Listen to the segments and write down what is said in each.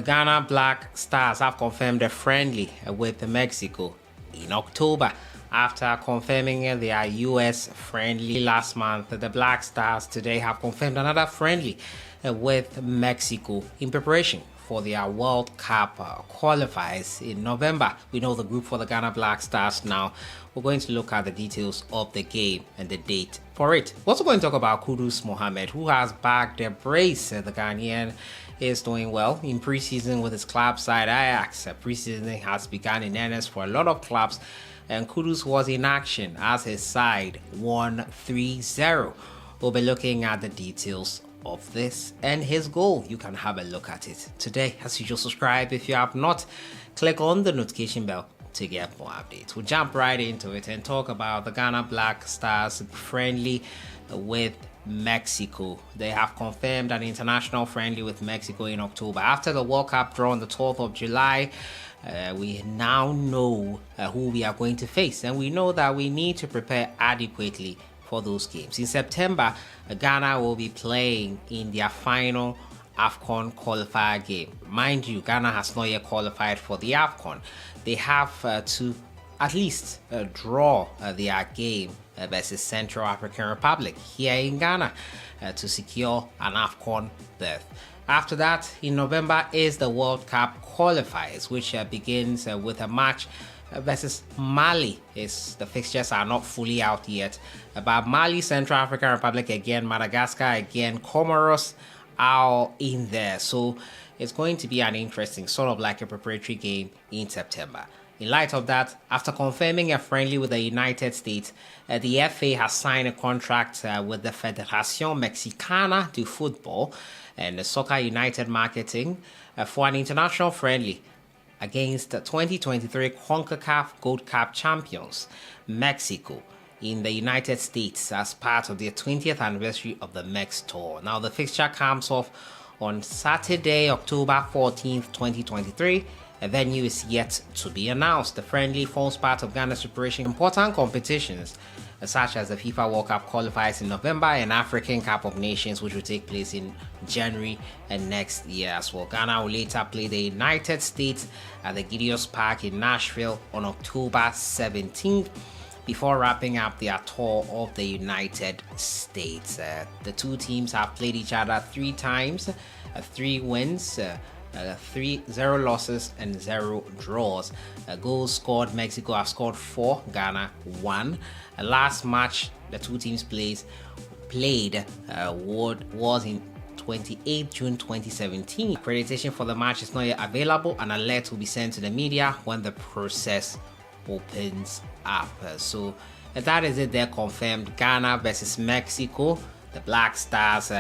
Ghana Black Stars have confirmed a friendly with Mexico in October. After confirming their US friendly last month, the Black Stars today have confirmed another friendly with Mexico in preparation for their World Cup qualifiers in November. We know the group for the Ghana Black Stars now. We're going to look at the details of the game and the date for it. We're also going to talk about Kudus Mohammed, who has bagged a brace. The Ghanaian is doing well in preseason with his club side AJAX. Preseason has begun in earnest for a lot of clubs, and Kudus was in action as his side won 3-0. We'll be looking at the details of this and his goal. You can have a look at it today. As usual, subscribe if you have not. Click on the notification bell to get more updates. We'll jump right into it and talk about the Ghana Black Stars friendly with Mexico. They have confirmed an international friendly with Mexico in October. After the World Cup draw on the 12th of July, we now know who we are going to face, and we know that we need to prepare adequately for those games. In September, Ghana will be playing in their final AFCON qualifier game. Mind you, Ghana has not yet qualified for the AFCON. They have to at least draw their game versus Central African Republic here in Ghana to secure an AFCON berth. After that, in November is the World Cup qualifiers, which begins with a match versus Mali. The fixtures are not fully out yet, but Mali, Central African Republic again, Madagascar again, Comoros are in there. So it's going to be an interesting, sort of like a preparatory game in September. In light of that, after confirming a friendly with the United States, the FA has signed a contract with the Federación Mexicana de Fútbol and the Soccer United Marketing for an international friendly against the 2023 CONCACAF Gold Cup champions, Mexico, in the United States as part of the 20th anniversary of the Mex Tour. Now, the fixture comes off on Saturday, October 14th, 2023. A venue is yet to be announced. The friendly forms part of Ghana's preparation important competitions such as the FIFA World Cup qualifiers in November and African Cup of Nations, which will take place in January and next year as well. Ghana will later play the United States at the Gideon's Park in Nashville on October 17th before wrapping up their tour of the United States. The two teams have played each other 3 times, 3 wins, 0 losses and 0 draws. Goals scored, Mexico have scored 4, Ghana 1. Last match the two teams played was in 28 June 2017. Accreditation for the match is not yet available. An alert will be sent to the media when the process opens up. So that is it there, confirmed. Ghana versus Mexico. The Black Stars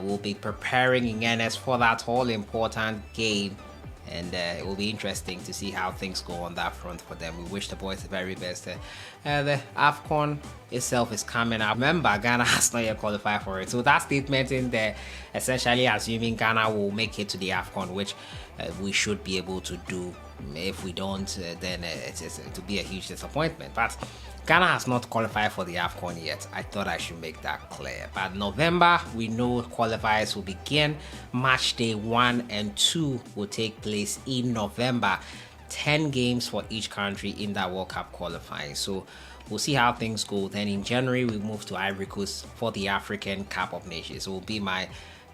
will be preparing in earnest for that all-important game, and it will be interesting to see how things go on that front for them. We wish the boys the very best. The AFCON itself is coming up. Remember, Ghana has not yet qualified for it, so that statement in there essentially assuming Ghana will make it to the AFCON, which we should be able to do. If we don't, then it will be a huge disappointment. But Ghana has not qualified for the AFCON yet. I thought I should make that clear. But November, we know qualifiers will begin. Match day 1 and 2 will take place in November. 10 games for each country in that World Cup qualifying. So we'll see how things go. Then in January, we move to Ivory Coast for the African Cup of Nations. It will be my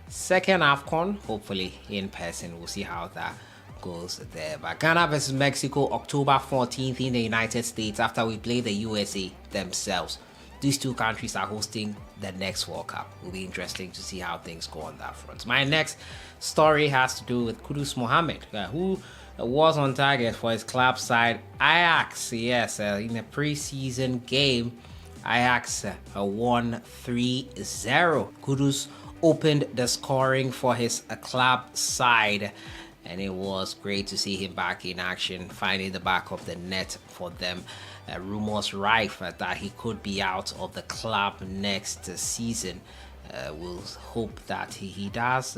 second AFCON, hopefully in person. We'll see how that goes there. But Ghana versus Mexico, October 14th in the United States, after we play the USA themselves. These two countries are hosting the next World Cup. It will be interesting to see how things go on that front. My next story has to do with Kudus Mohammed, who was on target for his club side AJAX. Yes, in a preseason game, AJAX won 3-0. Kudus opened the scoring for his club side, and it was great to see him back in action, finding the back of the net for them. Rumors rife that he could be out of the club next season. We'll hope that he does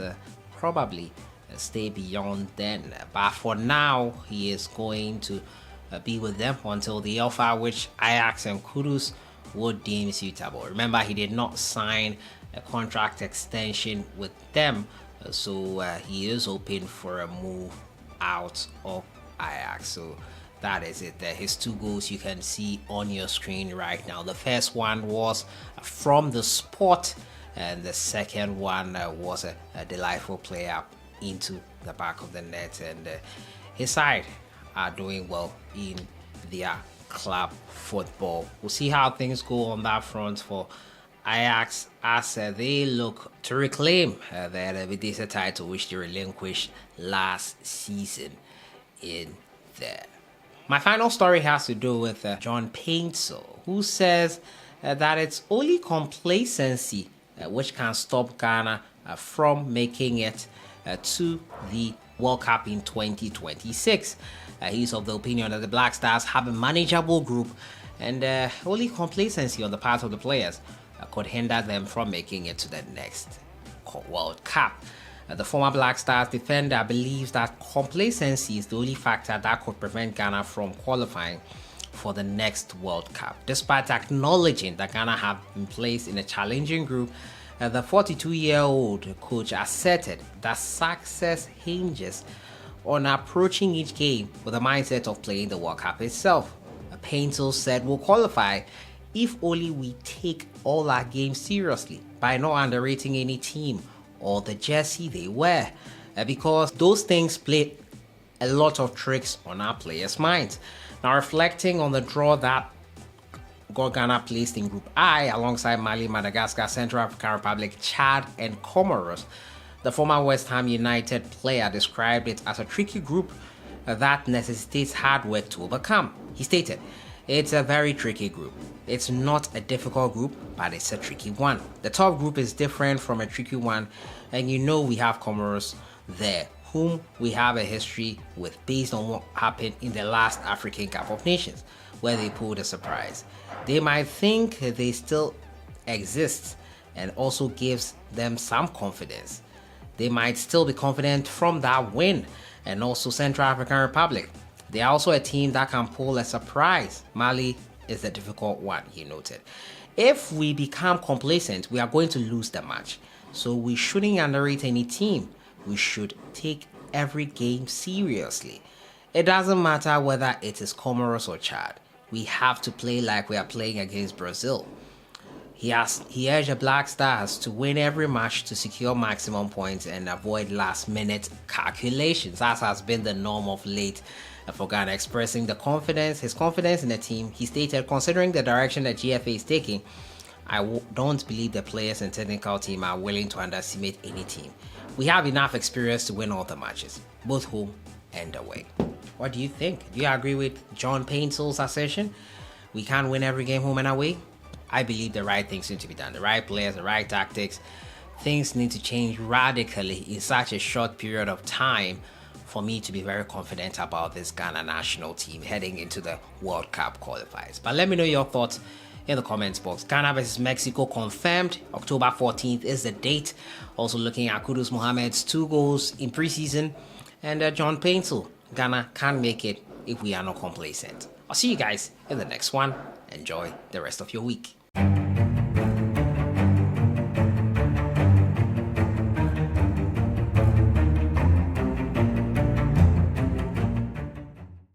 probably stay beyond then. But for now, he is going to be with them until the offer which AJAX and Kudus would deem suitable. Remember, he did not sign a contract extension with them So he is hoping for a move out of AJAX. So that is it there. His 2 goals you can see on your screen right now. The first one was from the spot, and the second one was a delightful play up into the back of the net. And his side are doing well in their club football. We'll see how things go on that front for AJAX as they look to reclaim their Eredivisie title, which they relinquished last season in there. My final story has to do with John Paintsel, who says that it's only complacency which can stop Ghana from making it to the World Cup in 2026. He's of the opinion that the Black Stars have a manageable group, and only complacency on the part of the players could hinder them from making it to the next World Cup. The former Black Stars defender believes that complacency is the only factor that could prevent Ghana from qualifying for the next World Cup. Despite acknowledging that Ghana have been placed in a challenging group, the 42-year-old coach asserted that success hinges on approaching each game with the mindset of playing the World Cup itself. Paintsel said we'll qualify if only we take all our games seriously by not underrating any team or the jersey they wear, because those things play a lot of tricks on our players' minds. Now, reflecting on the draw that got Ghana placed in Group I alongside Mali, Madagascar, Central African Republic, Chad, and Comoros, the former West Ham United player described it as a tricky group that necessitates hard work to overcome. He stated, "It's a very tricky group. It's not a difficult group, but it's a tricky one. The top group is different from a tricky one, and we have Comoros there, whom we have a history with based on what happened in the last African Cup of Nations, where they pulled a surprise. They might think they still exist, and also gives them some confidence. They might still be confident from that win, and also Central African Republic. They are also a team that can pull a surprise. Mali is the difficult one," he noted. "If we become complacent, we are going to lose the match. So we shouldn't underrate any team. We should take every game seriously. It doesn't matter whether it is Comoros or Chad. We have to play like we are playing against Brazil." He urged the Black Stars to win every match to secure maximum points and avoid last-minute calculations, as has been the norm of late for Ghana. Expressing his confidence in the team, he stated, "Considering the direction that GFA is taking, I don't believe the players and technical team are willing to underestimate any team. We have enough experience to win all the matches, both home and away." What do you think? Do you agree with John Paintsel's assertion? We can't win every game home and away? I believe the right things need to be done. The right players, the right tactics. Things need to change radically in such a short period of time for me to be very confident about this Ghana national team heading into the World Cup qualifiers. But let me know your thoughts in the comments box. Ghana vs Mexico confirmed. October 14th is the date. Also looking at Kudus Mohammed's 2 goals in preseason. And John Paintsel. Ghana can make it if we are not complacent. I'll see you guys in the next one. Enjoy the rest of your week.